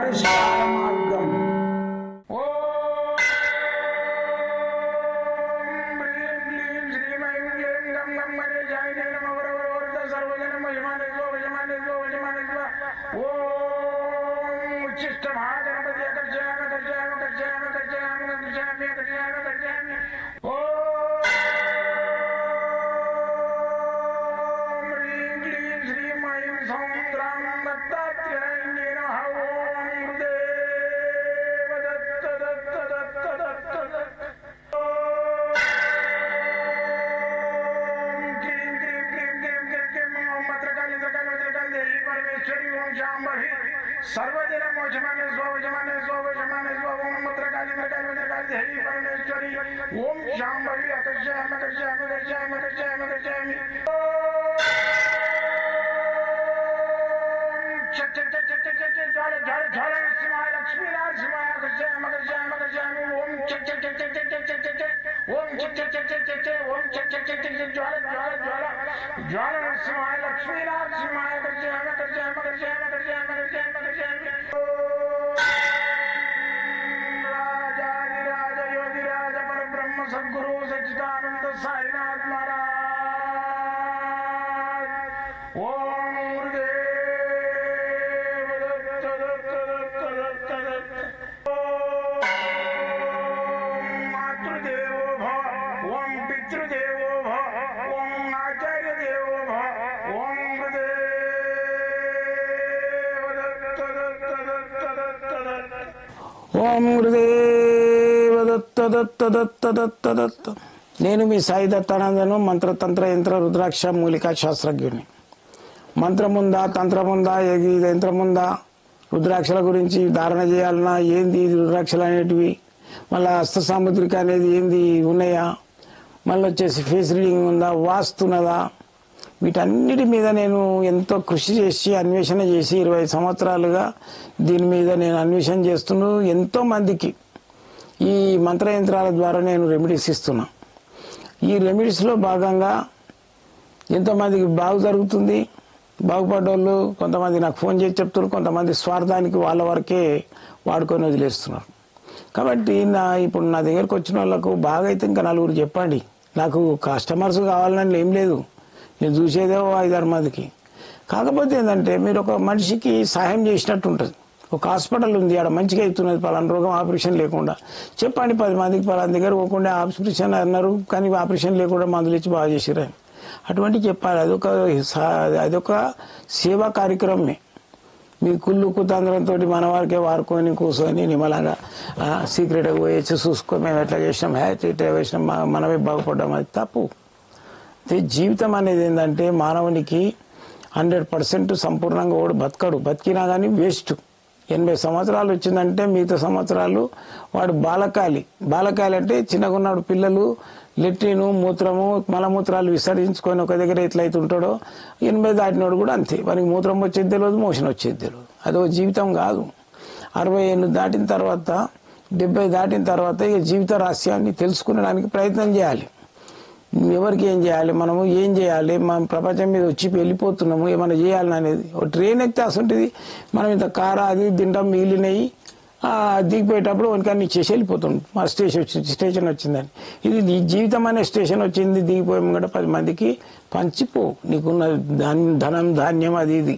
పరిష్కార మార్గం. सर्वजन मोचमाने स्वजमाने स्वजमाने स्वम मुद्रकाली मकाली मकाली देवी परमेश्वरी ओम शांभवी अकर्षयामि अकर्षयामि अकर्षयामि अकर्षयामि अकर्षयामि चट चट चट चट चट ज्वाल ज्वाल ज्वाल नरसिंहाय लक्ष्मी नरसिंहाय अकर्षयामि अकर्षयामि अकर्षयामि ओम चट चट चट चट चट चट चट ओम चट चट चट चट चट ओम चट चट चट चट ज्वाल ज्वाल ज्वाल ज्वाल नरसिंहाय लक्ष्मी नरसिंहाय अकर्षयामि अकर्षयामि अकर्षयामि अकर्षयामि अकर्षयामि अकर्षयामि राजाधिराज योगिराज परब्रह्म सद्गुरु सच्चिदानंद साईनाथ महाराज ओम गुरुदेव दत्त दत्त दत्त दत्त दत्त ओम मातृदेवो भव ओम पितृदेवो भव ओम आचार्य देवो भव ओम ఓం గురుదేవ దత్త దత్త దత్త దత్త దత్త. నేను మీ సాయి దత్తానందను, మంత్రతంత్ర యంత్ర రుద్రాక్ష మూలికా శాస్త్రజ్ఞుని. మంత్రముందా తంత్రముందా యంత్రముందా రుద్రాక్షల గురించి ధారణ చేయాలన్నా ఏంది రుద్రాక్షలు అనేటివి, మళ్ళీ హస్త సాముద్రిక అనేది ఏంది ఉన్నాయా, మళ్ళీ వచ్చేసి ఫేస్ రీడింగ్ ఉందా, వాస్తున్నదా, వీటన్నిటి మీద నేను ఎంతో కృషి చేసి అన్వేషణ చేసి 20 సంవత్సరాలుగా దీని మీద నేను అన్వేషణ చేస్తున్నాను. ఎంతో మందికి ఈ మంత్రయంత్రాల ద్వారా నేను రెమెడీస్ ఇస్తున్నా. ఈ రెమెడీస్లో భాగంగా ఎంతోమందికి బాగు జరుగుతుంది. బాగుపడ్డోళ్ళు కొంతమంది నాకు ఫోన్ చేసి చెప్తున్నారు, కొంతమంది స్వార్థానికి వాళ్ళ వరకే వాడుకొని వదిలేస్తున్నారు. కాబట్టి ఇప్పుడు నా దగ్గరకు వచ్చిన వాళ్ళకు బాగా అయితే ఇంకా నలుగురు చెప్పండి. నాకు కస్టమర్స్ కావాలని ఏం లేదు, నేను చూసేదే 5-6 మందికి. కాకపోతే ఏంటంటే మీరు ఒక మనిషికి సహాయం చేసినట్టు ఉంటుంది. ఒక హాస్పిటల్ ఉంది, ఆడ మంచిగా అవుతున్నది, పలానా రోగం ఆపరేషన్ లేకుండా చెప్పండి 10 మందికి, పలానా దగ్గర పోకుండా ఆపరేషన్ అన్నారు కానీ ఆపరేషన్ లేకుండా మందులు ఇచ్చి బాగా చేసిరని అటువంటి చెప్పాలి. అదొక సేవా కార్యక్రమమే. మీ కుళ్ళు కుతంత్రంతో మన వారికే వారుకొని కూర్చొని నిమ్మలంగా సీక్రెట్గా పోయేసి చూసుకో మేము ఎట్లా చేసినాం, ఇట్లా చేసినాం, మనమే బాగుపడ్డాం, అది తప్పు. జీవితం అనేది ఏంటంటే మానవునికి 100% సంపూర్ణంగా వాడు బతకడు, బతికినా కానీ వేస్ట్. 80 సంవత్సరాలు వచ్చిందంటే మిగతా సంవత్సరాలు వాడు బాలకాలి. బాలకాలి అంటే చిన్నగా ఉన్నాడు పిల్లలు లెట్రిను మూత్రము మలమూత్రాలు విసర్జించుకొని ఒక దగ్గర ఎట్లయితే ఉంటాడో 80 దాటినోడు కూడా అంతే. వానికి మూత్రం వచ్చేది తెలియదు, మోషన్ వచ్చేది తెలియదు. అదో జీవితం కాదు. 60 ఏళ్ళు దాటిన తర్వాత 70 దాటిన తర్వాత ఇక జీవిత రహస్యాన్ని తెలుసుకునేడానికి ప్రయత్నం చేయాలి. ఎవరికి ఏం చేయాలి, మనము ఏం చేయాలి, మనం ప్రపంచం మీద వచ్చి వెళ్ళిపోతున్నాము, ఏమైనా చేయాలని అనేది. ఒక ట్రైన్ ఎక్కితే అసంటిది మనం ఇంత కార అది తింటాం మిగిలినవి దిగిపోయేటప్పుడు వనికన్నీ చేసి వెళ్ళిపోతున్నాం. మా స్టేషన్ వచ్చిందని. ఇది నీ జీవితం అనే స్టేషన్ వచ్చింది, దిగిపోయాము కూడా 10 మందికి పంచిపో. నీకున్న ధనం ధాన్యం అది ఇది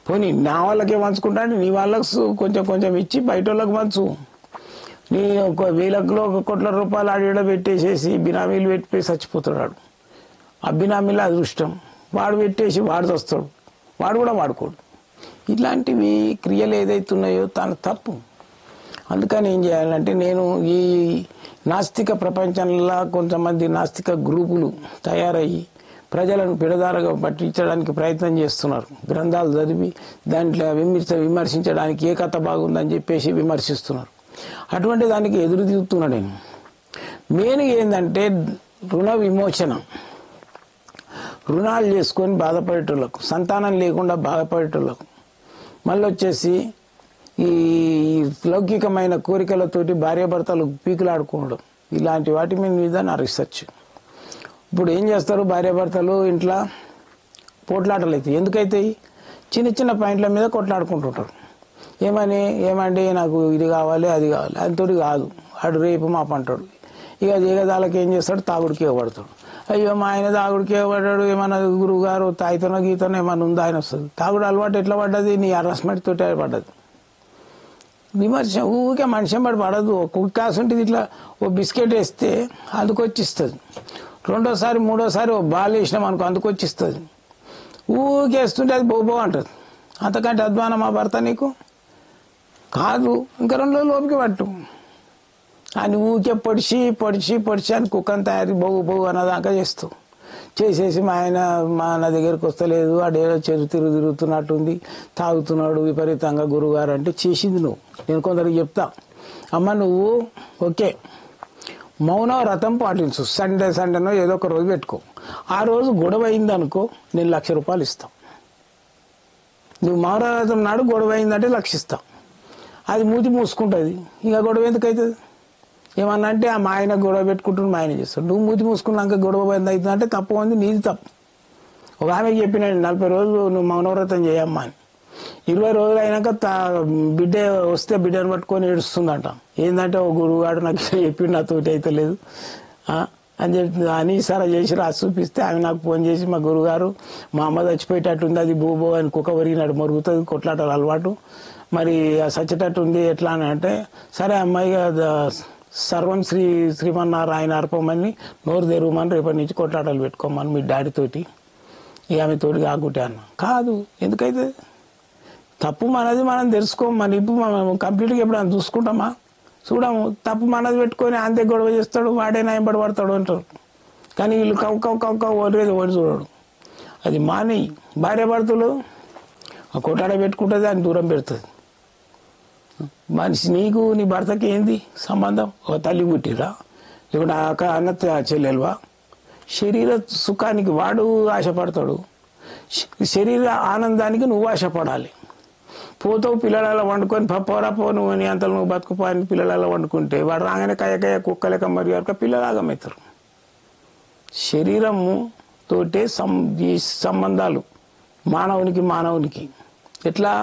పోనీ నా వాళ్ళకే పంచుకుంటా అంటే నీ వాళ్ళకు కొంచెం కొంచెం ఇచ్చి బయట వాళ్ళకి పంచు. నీ 1,000 కోట్ల రూపాయలు ఆడిడ పెట్టేసేసి బినామీలు పెట్టిపోయి చచ్చిపోతున్నాడు. ఆ బినామీల అదృష్టం, వాడు పెట్టేసి వాడు వస్తాడు, వాడు కూడా వాడుకోడు. ఇట్లాంటివి క్రియలు ఏదైతున్నాయో తన తప్పు. అందుకని ఏం చేయాలంటే నేను ఈ నాస్తిక ప్రపంచంలో కొంతమంది నాస్తిక గ్రూపులు తయారయ్యి ప్రజలను పిడదారగా పట్టించడానికి ప్రయత్నం చేస్తున్నారు. గ్రంథాలు చదివి దాంట్లో విమర్శించడానికి ఏ కథ బాగుందని చెప్పేసి విమర్శిస్తున్నారు. అటువంటి దానికి ఎదురు తిరుగుతున్నాడు నేను. మెయిన్ ఏంటంటే రుణ విమోచన. రుణాలు చేసుకొని బాధపడేటోళ్ళకు, సంతానం లేకుండా బాధపడేటోళ్ళకు, మళ్ళీ వచ్చేసి ఈ లౌకికమైన కోరికలతోటి భార్యాభర్తలు పీకులాడుకోవడం, ఇలాంటి వాటి మీద నా రీసెర్చ్. ఇప్పుడు ఏం చేస్తారు భార్యాభర్తలు ఇంట్లో పోట్లాటలు అవుతాయి. ఎందుకైతే చిన్న చిన్న పాయింట్ల మీద కొట్లాడుకుంటుంటారు. ఏమని ఏమండి నాకు ఇది కావాలి అది కావాలి అంతటి కాదు ఆడు రేపు మా పంటాడు. ఇక దిగదాలకి ఏం చేస్తాడు, తాగుడికి ఇవ్వబడతాడు. అయ్యో మా ఆయన తాగుడికి ఇవ్వబడ్డాడు, ఏమన్నా గురువు గారు తాయితోనో గీతనో ఏమన్నా ఉందా ఆయన వస్తుంది. తాగుడు అలవాటు ఎట్లా పడ్డది, నీ హరాస్మెంట్ తోటి పడ్డది. విమర్శ ఊరికే మనిషి పడి పడదు. కుక్క కాసుంటుంది ఇట్లా ఓ బిస్కెట్ వేస్తే అందుకొచ్చిస్తుంది, రెండోసారి మూడోసారి ఓ బాల్ వేసినాం అనుకో అందుకొచ్చిస్తుంది. ఊరికేస్తుంటే అది బోబో అంటుంది. అంతకంటే అధ్వానం మా భర్త నీకు కాదు. ఇంకా 2 రోజులు ఓపిక పట్టు అని ఊరికే పొడిచి పొడిచి పొడిచి అని కుక్కను తయారు బొగ్గు బొగ్గు అన్నదాకా చేసేసి మా ఆయన నా దగ్గరికి వస్తలేదు, ఆడేదో తిరుగుతున్నట్టుంది, తాగుతున్నాడు విపరీతంగా గురువుగారు అంటే చేసింది నువ్వు. నేను కొందరికి చెప్తా, అమ్మ నువ్వు ఓకే మౌన వ్రతం పాటించు, సండేనో ఏదో ఒక రోజు పెట్టుకో. ఆ రోజు గొడవ అయిందనుకో నేను 1,00,000 రూపాయలు ఇస్తాను. నువ్వు మౌన వ్రతం నాడు గొడవ అయిందంటే 1,00,000 ఇస్తావు. అది మూతి మూసుకుంటుంది, ఇక గొడవ ఎందుకు అవుతుంది. ఏమన్నా అంటే మా ఆయన గొడవ పెట్టుకుంటున్నాడు, మా ఆయన చేస్తాడు. నువ్వు మూతి మూసుకున్నాక గొడవ బంద్ అవుతుంది అంటే తప్పు ఉంది, నీది తప్పు. ఒక ఆమె చెప్పినాడు 40 రోజులు నువ్వు మౌనవ్రతం చేయమ్మా అని. 20 రోజులు అయినాక బిడ్డ వస్తే బిడ్డను పట్టుకొని ఏడుస్తుందంట. ఏంటంటే ఓ గురువుగాడు నాకు చెప్పిండు నాతోటి అయితే లేదు అని చెప్పి అని సరే చేసి రాసి చూపిస్తే ఆమె నాకు ఫోన్ చేసి మా గురువుగారు మా అమ్మ చచ్చిపోయేటట్టుంది, అది బోబో అని కుక్క వరిగినాడు మరుగుతుంది, కొట్లాటలు అలవాటు, మరి సచ్చేటట్టు ఉంది ఎట్లా అని అంటే సరే అమ్మాయి సర్వం శ్రీమన్నారాయణ అర్పమని నోరు తెరవమని రేపటి నుంచి కొట్లాటలు పెట్టుకోమని మీ డాడీతోటి ఇక ఆమె తోటి కాకుంటే అన్న. కాదు ఎందుకైతే తప్పు మనది మనం తెలుసుకోము. మన ఇప్పుడు మనం కంప్లీట్గా ఎప్పుడు చూసుకుంటామా చూడము. తప్పు మనది పెట్టుకొని అంతే గొడవ చేస్తాడు, వాడే నయంబడి పడతాడు అంటారు. కానీ వీళ్ళు కౌ ఓరేది ఓడి చూడడు. అది మానేయి. భార్య భర్తలు ఆ కొట్టాడ పెట్టుకుంటుంది, అని దూరం పెడుతుంది. మనిషి నీకు నీ భర్తకి ఏంది సంబంధం? ఒక తల్లి పుట్టిరా, లేకుంటే అన్న చెల్లెలువా? శరీర సుఖానికి వాడు ఆశపడతాడు, శరీర ఆనందానికి నువ్వు ఆశపడాలి. పోతావు పిల్లలలో వండుకొని పోరా పో నువ్వు నీ అంతలో నువ్వు బతుకుపో అని పిల్లలలో వండుకుంటే వాడు రాగానే కయ్య కుక్కలేక మరి పిల్లలాగమవుతారు. శరీరము తోటే ఈ సంబంధాలు మానవునికి ఎట్లా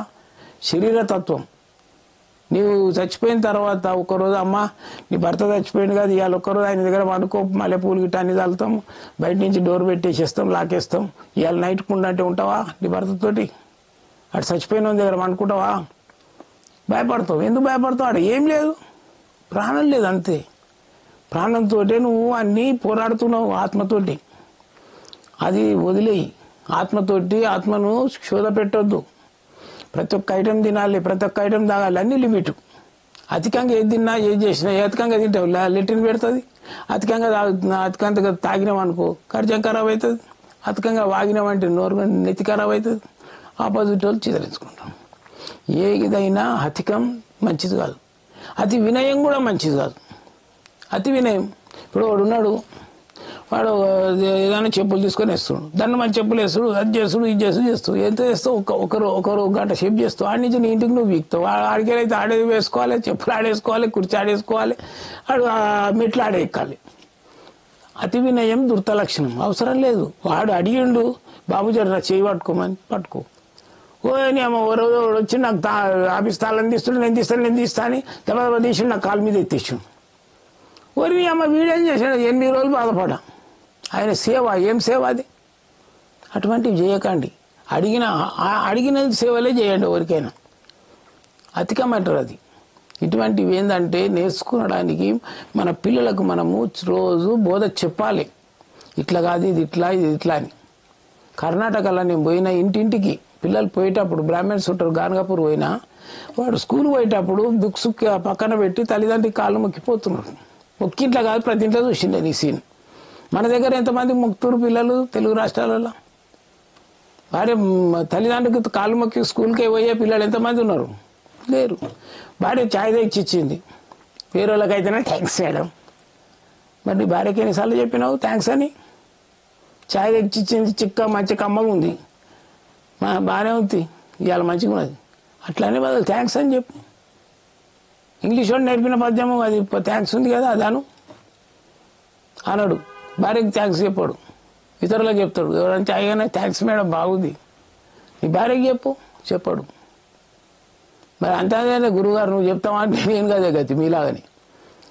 శరీరతత్వం. నీవు చచ్చిపోయిన తర్వాత ఒక్కరోజు అమ్మ నీ భర్త చచ్చిపోయింది కదా, ఇవాళ ఒక్కరోజు ఆయన దగ్గర వండుకో, మళ్ళీ పూలు గిట్ట అన్ని చల్లుతాం, బయట నుంచి డోర్ పెట్టేసేస్తాం, లాకేస్తాం. ఇవాళ నైట్ కుండంటే ఉంటావా నీ భర్తతోటి? అటు చచ్చిపోయిన దగ్గర వండుకుంటావా? భయపడతావు. ఎందుకు భయపడతావు? అక్కడ ఏం లేదు, ప్రాణం లేదు అంతే. ప్రాణంతో నువ్వు అన్నీ పోరాడుతున్నావు ఆత్మతోటి. అది వదిలేయి. ఆత్మను క్షోధ పెట్టొద్దు. ప్రతి ఒక్క ఐటెం తినాలి, ప్రతి ఒక్క ఐటెం తాగాలి, అన్ని లిమిట్. అధికంగా ఏది తిన్నా ఏది చేసినా అధికంగా తింటావు లెట్రిన్ పెడుతుంది. అధికంగా తాగినాం అనుకో ఖర్చం ఖరాబ్ అవుతుంది. అధికంగా వాగినామంటే నోరు నెత్తి ఖరాబ్ అవుతుంది. ఆపోజిట్ వాళ్ళు చిదరించుకుంటాం. ఏదైనా అధికం మంచిది కాదు, అతి వినయం కూడా మంచిది కాదు. అతి వినయం ఇప్పుడు వాడు ఉన్నాడు, వాడు ఏదైనా చెప్పులు తీసుకొని వేస్తాడు, దాన్ని మంచి చెప్పులు వేస్తాడు, అది చేస్తాడు ఇది చేస్తాడు ఎంత చేస్తావు? ఒకరు గంట సేపు చేస్తావు. ఆడి నుంచి నీ ఇంటికి నువ్వు వీక్తావు. ఆడికెళ్ళైతే ఆడే వేసుకోవాలి, చెప్పులు ఆడేసుకోవాలి, కుర్చీ ఆడేసుకోవాలి, ఆడు మెట్లు ఆడేక్కాలి. అతి వినయం దుర్త లక్షణం, అవసరం లేదు. వాడు అడిగిండు బాబు జర చేయి పట్టుకోమని పట్టుకో. ఓనేమో వచ్చి నాకు ఆఫీస్ తాళం తీస్తుండే, నేను తీస్తా అని దెబ్బ తీసి నాకు కాలు మీద ఎత్తేసాడు. ఓరి అమ్మ వీడేం చేశాడు? 8 రోజులు బాధపడా. ఆయన సేవ ఏం సేవ అది? అటువంటివి చేయకండి. అడిగినది సేవలే చేయండి ఎవరికైనా. అధికమంటారు అది. ఇటువంటివి ఏంటంటే నేర్చుకోవడానికి మన పిల్లలకు మనము రోజు బోధ చెప్పాలి. ఇట్లా కాదు, ఇది ఇట్లా అని. కర్ణాటకలో నేను పోయిన ఇంటింటికి పిల్లలు పోయేటప్పుడు బ్రాహ్మణ్స్ ఉంటారు, గానగాపూర్ పోయినా వాడు స్కూల్ పోయేటప్పుడు బుక్స్ పక్కన పెట్టి తల్లిదండ్రికి కాళ్ళు మొక్కిపోతున్నాడు. ఒక్కింట్లో కాదు ప్రతి ఇంట్లో చూసిండే నీ సీన్. మన దగ్గర ఎంతమంది మొక్కుతారు పిల్లలు తెలుగు రాష్ట్రాలలో? భార్య తల్లిదండ్రులకు కాళ్ళు మొక్కి స్కూల్కి పోయే పిల్లలు ఎంతమంది ఉన్నారు? లేరు. భార్య ఛాయ్ తెచ్చి ఇచ్చింది, వేరే వాళ్ళకైతేనే థ్యాంక్స్ చేయడం. మరి నీ భార్యకి ఎన్నిసార్లు చెప్పినావు థ్యాంక్స్ అని? ఛాయ్ తెచ్చి ఇచ్చింది, మంచి కమ్మగా ఉంది, బాగానే ఉంది, ఇవాళ మంచిగా ఉన్నది, అట్లానే బదులు థ్యాంక్స్ అని చెప్పు. ఇంగ్లీష్ వాడు నేర్పిన పద్యము అది థ్యాంక్స్ ఉంది కదా అదాను అనడు. భార్యకి థ్యాంక్స్ చెప్పాడు, ఇతరులకు చెప్తాడు. ఎవరైనా ఛాయ్ కానీ థ్యాంక్స్ మేడం బాగుంది, నీ భార్యకి చెప్పాడు. మరి అంతే గురువుగారు నువ్వు చెప్తావా అంటే నేను కదే గతి మీలాగని.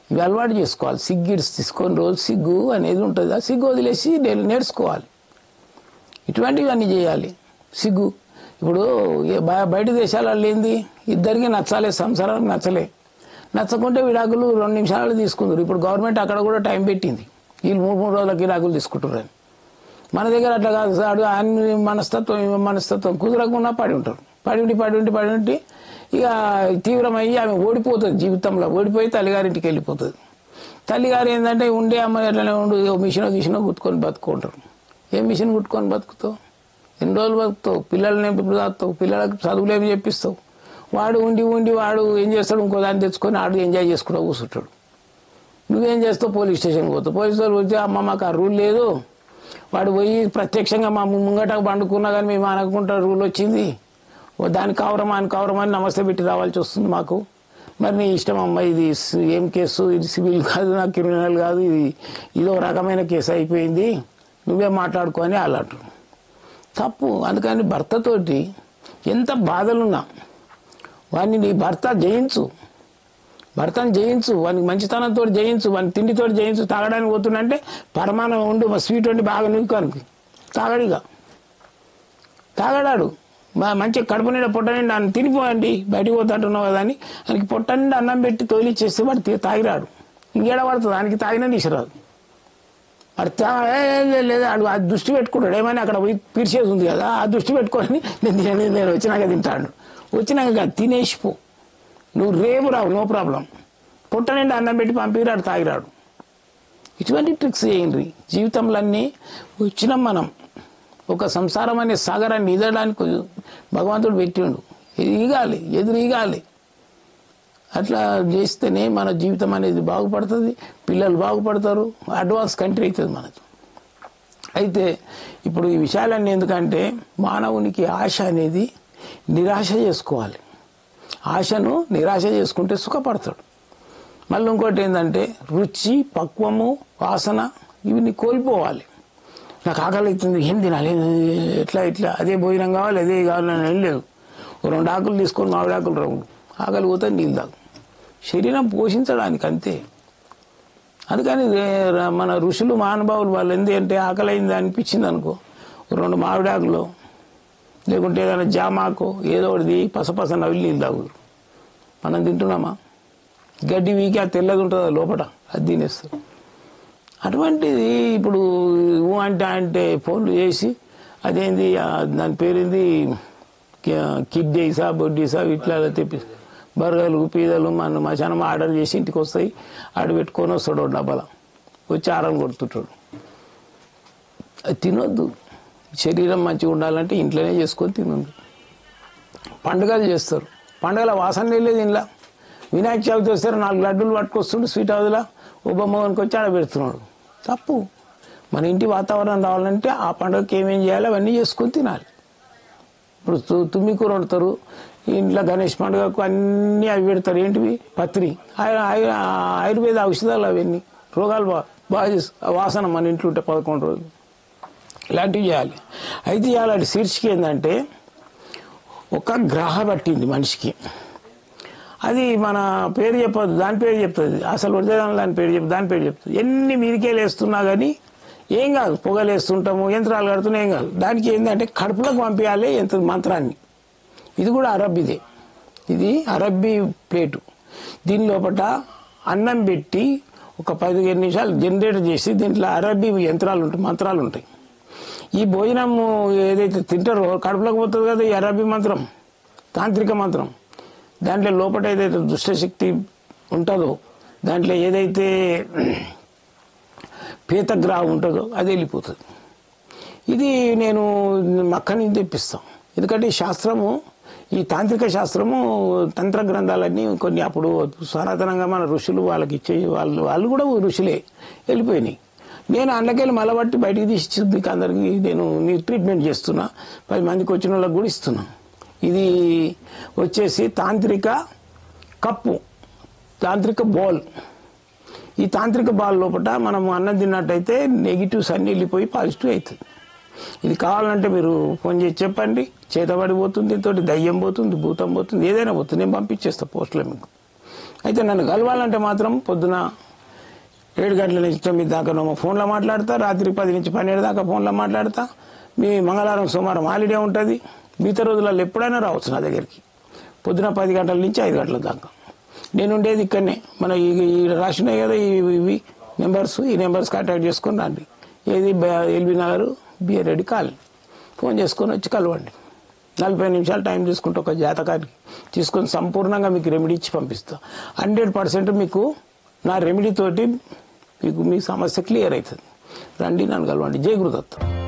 ఇవి అలవాటు చేసుకోవాలి. సిగ్గిడ్స్ తీసుకొని రోజు సిగ్గు అనేది ఉంటుంది. ఆ సిగ్గు వదిలేసి నేర్చుకోవాలి. ఇటువంటివన్నీ చేయాలి. సిగ్గు ఇప్పుడు బయట దేశాలలో ఏంది, ఇద్దరికి నచ్చాలే, సంసారానికి నచ్చకుంటే విడాకులు 2 నిమిషాలు తీసుకుంటారు. ఇప్పుడు గవర్నమెంట్ అక్కడ కూడా టైం పెట్టింది, వీళ్ళు 3 రోజులకి విడాకులు తీసుకుంటారని. మన దగ్గర అట్లా కాదు సార్. ఆయన మనస్తత్వం కుదరకుండా పడి ఉంటారు. పడి ఉండి ఇక తీవ్రమయ్యి ఆమె ఓడిపోతుంది, జీవితంలో ఓడిపోయి తల్లిగారింటికి వెళ్ళిపోతుంది. తల్లిగారు ఏంటంటే ఉండే అమ్మాయి ఎట్లనే ఉండు, మిషనో కుట్టుకొని బతుకుంటారు. ఏం మిషన్ కుట్టుకొని బతుకుతావు? ఎన్ని రోజులు బతుకుతావు? పిల్లల్ని ఎప్పుడు తాగుతావు? పిల్లలకు చదువులేమి చెప్పిస్తావు? వాడు ఉండి వాడు ఏం చేస్తాడు, ఇంకో దాన్ని తెచ్చుకొని ఆడు ఎంజాయ్ చేసుకుంటూ కూర్చుంటాడు. నువ్వేం చేస్తావు? పోలీస్ స్టేషన్కి పోతావు. పోలీసు వాళ్ళు వచ్చి అమ్మ మాకు ఆ రూల్ లేదు, వాడు పోయి ప్రత్యక్షంగా మా ముంగటకు పండుకున్నా కానీ మేము అనుకుంటా రూల్ వచ్చింది, దానికి కవరమని నమస్తే పెట్టి రావాల్సి వస్తుంది మాకు. మరి నీ ఇష్టం అమ్మ, ఇది ఏం కేసు, ఇది సివిల్ కాదు, నాకు క్రిమినల్ కాదు, ఇదో రకమైన కేసు అయిపోయింది, నువ్వే మాట్లాడుకొని అలాంటి తప్పు. అందుకని భర్తతోటి ఎంత బాధలున్నా వాడిని నీ భర్తను జయించు, వానికి మంచితనంతో జయించు, వాని తిండితో జయించు. తాగడానికి పోతుందంటే పరమాణం ఉండు, స్వీట్ వండి బాగా నూకానికి తాగడాడు. మంచిగా కడుపు నిండా పొట్ట నిండా అన్నం తినిపోయండి, బయటికి పోతాంటున్నావు కదా అని ఆయనకి పొట్ట నిండా అన్నం పెట్టి తోలిచ్చేస్తే వాడు తాగిరాడు. ఇంకేడ పడుతుంది, దానికి తాగినా తీసిరాదు. వాడు లేదా ఆ దృష్టి పెట్టుకుంటాడు, ఏమైనా అక్కడ పోయి పీర్చేది ఉంది కదా, ఆ దృష్టి పెట్టుకొని నేను వచ్చినాక తింటాడు. వచ్చినాక తినేసిపో, నువ్వు రేపు రావు, నో ప్రాబ్లం. పొట్ట నిండా అన్నం పెట్టి పంపిరాడు, తాగిరాడు. ఇటువంటి ట్రిక్స్ చేయండి. జీవితంలో అన్నీ వచ్చినాం మనం. ఒక సంసారం అనే సాగరాన్ని ఈదడానికి భగవంతుడు పెట్టిండు. ఎదురు ఈగాలి. అట్లా చేస్తేనే మన జీవితం అనేది బాగుపడుతుంది, పిల్లలు బాగుపడతారు, అడ్వాన్స్ కంట్రీ అవుతుంది మనకు. అయితే ఇప్పుడు ఈ విషయాలన్నీ ఎందుకంటే మానవునికి ఆశ అనేది నిరాశ చేసుకోవాలి. ఆశను నిరాశ చేసుకుంటే సుఖపడతాడు. మళ్ళీ ఇంకోటి ఏంటంటే రుచి, పక్వము, వాసన ఇవి కోల్పోవాలి. నాకు ఆకలి అవుతుంది, ఏం తినాలి, ఎట్లా అదే భోజనం కావాలి, అదే కావాలని ఏం లేదు. 2 ఆకులు తీసుకొని మామిడాకులు రావు, ఆకలి పోతే నీళ్ళు తాగు. శరీరం పోషించడానికి అంతే. అందుకని మన ఋషులు మహానుభావులు వాళ్ళు ఏంటంటే ఆకలి అయింది అనిపించింది అనుకో, 2 మామిడాకులు లేకుంటే ఏదైనా జామాకు ఏదో ఒకటి పసపస నవ్వి నీళ్ళు తాగుతారు. మనం తింటున్నామా? గడ్డి వీకి ఆ తెల్లది ఉంటుంది లోపల, అది తినేస్తారు. అటువంటిది ఇప్పుడు అంటే ఫోన్లు చేసి అదేంది దాని పేరుంది కిడ్డీసా బొడ్డీసా ఇట్లా తెప్పి బర్గర్లు పీజాలు మన మధ్యాహ్నం ఆర్డర్ చేసి ఇంటికి వస్తాయి. ఆడ పెట్టుకొని వస్తాడు డబ్బాల, వచ్చి ఆరం కొడుతుంటాడు. అది తినొద్దు. శరీరం మంచిగా ఉండాలంటే ఇంట్లోనే చేసుకొని తినొద్దు. పండుగలు చేస్తారు, పండుగల వాసన లేదు ఇంట్లో. వినాయక చవితి వస్తారు, 4 లడ్డూలు పట్టుకొస్తుండే స్వీట్ హౌస్లో ఓ బొమ్మ కొనుక్కొచ్చి ఆడ పెడుతున్నాడు. తప్పు. మన ఇంటి వాతావరణం రావాలంటే ఆ పండుగకి ఏమేం చేయాలో అవన్నీ చేసుకొని తినాలి. ఇప్పుడు తుమ్మికూర వండుతారు ఇంట్లో, గణేష్ పండుగకు అన్నీ అవి పెడతారు. ఏంటివి? పత్రి, ఆయుర్వేద ఔషధాలు, అవన్నీ రోగాలు బాగా వాసన మన ఇంట్లో ఉంటే 11 రోజులు ఇలాంటివి చేయాలి. అయితే ఇలాంటి శీర్షిక ఏంటంటే ఒక గ్రహ పట్టింది మనిషికి, అది మన పేరు చెప్పదు, దాని పేరు చెప్తుంది. అసలు వృద్ధదానం దాని పేరు చెప్తుంది. ఎన్ని మీరికేలు వేస్తున్నా కానీ ఏం కాదు, పొగలు వేస్తుంటాము, యంత్రాలు కడుతున్నా ఏం కాదు. దానికి ఏంటంటే కడుపులోకి పంపించాలి మంత్రాన్ని. ఇది కూడా అరబ్బీదే, ఇది అరబ్బీ ప్లేటు. దీని లోపల అన్నం పెట్టి ఒక 15 నిమిషాలు జనరేటర్ చేసి దీంట్లో అరబ్బీ మంత్రాలు ఉంటాయి. ఈ భోజనం ఏదైతే తింటారో కడుపులోకి పోతుంది కదా, ఈ అరబ్బీ మంత్రం, తాంత్రిక మంత్రం. దాంట్లో లోపల ఏదైతే దుష్టశక్తి ఉంటుందో, దాంట్లో ఏదైతే పీతగ్రహం ఉంటుందో అది వెళ్ళిపోతుంది. ఇది నేను మక్క నుంచి తెప్పిస్తాం. ఎందుకంటే ఈ శాస్త్రము, ఈ తాంత్రిక శాస్త్రము, తంత్ర గ్రంథాలన్నీ కొన్ని అప్పుడు సనాతనంగా మన ఋషులు వాళ్ళకి ఇచ్చే వాళ్ళు కూడా ఋషులే వెళ్ళిపోయినాయి. నేను అందులోకెళ్ళి మలబట్టి బయటికి తీసి మీకు అందరికీ నేను ట్రీట్మెంట్ చేస్తున్నా. 10 మందికి వచ్చిన వాళ్ళకి కూడా ఇస్తున్నాను. ఇది వచ్చేసి తాంత్రిక కప్పు, తాంత్రిక బాల్. ఈ తాంత్రిక బాల్ లోపల మనం అన్నం తిన్నట్టయితే నెగిటివ్స్ అన్నీ వెళ్ళిపోయి పాజిటివ్ అవుతుంది. ఇది కావాలంటే మీరు ఫోన్ చేసి చెప్పండి, చేతబడిపోతుంది, తోటి దయ్యం పోతుంది, భూతం పోతుంది, ఏదైనా పోతుంది, నేను పంపించేస్తా పోస్టులో మీకు. అయితే నన్ను కలవాలంటే మాత్రం పొద్దున 7 గంటల నుంచి 9 దాకా ఫోన్లో మాట్లాడతా, రాత్రి 10 నుంచి 12 దాకా ఫోన్లో మాట్లాడతా. మీ మంగళవారం సోమవారం హాలిడే ఉంటుంది, మిగతా రోజులలో ఎప్పుడైనా రావచ్చు నా దగ్గరికి. పొద్దున 10 గంటల నుంచి 5 గంటల దాకా నేను ఉండేది ఇక్కడనే. మన ఈ రాసినాయి కదా ఇవి నెంబర్స్, ఈ నెంబర్స్ కాంటాక్ట్ చేసుకొని రండి. ఏది LB Nagar BR Reddy colony. Phone చేసుకొని వచ్చి కలవండి. 40 నిమిషాలు టైం తీసుకుంటే ఒక జాతకానికి తీసుకొని సంపూర్ణంగా మీకు రెమెడీ ఇచ్చి పంపిస్తా. 100% మీకు నా రెమెడీ తోటి మీకు మీ సమస్య క్లియర్ అవుతుంది. రండి, నన్ను కలవండి. జై గురుదత్త.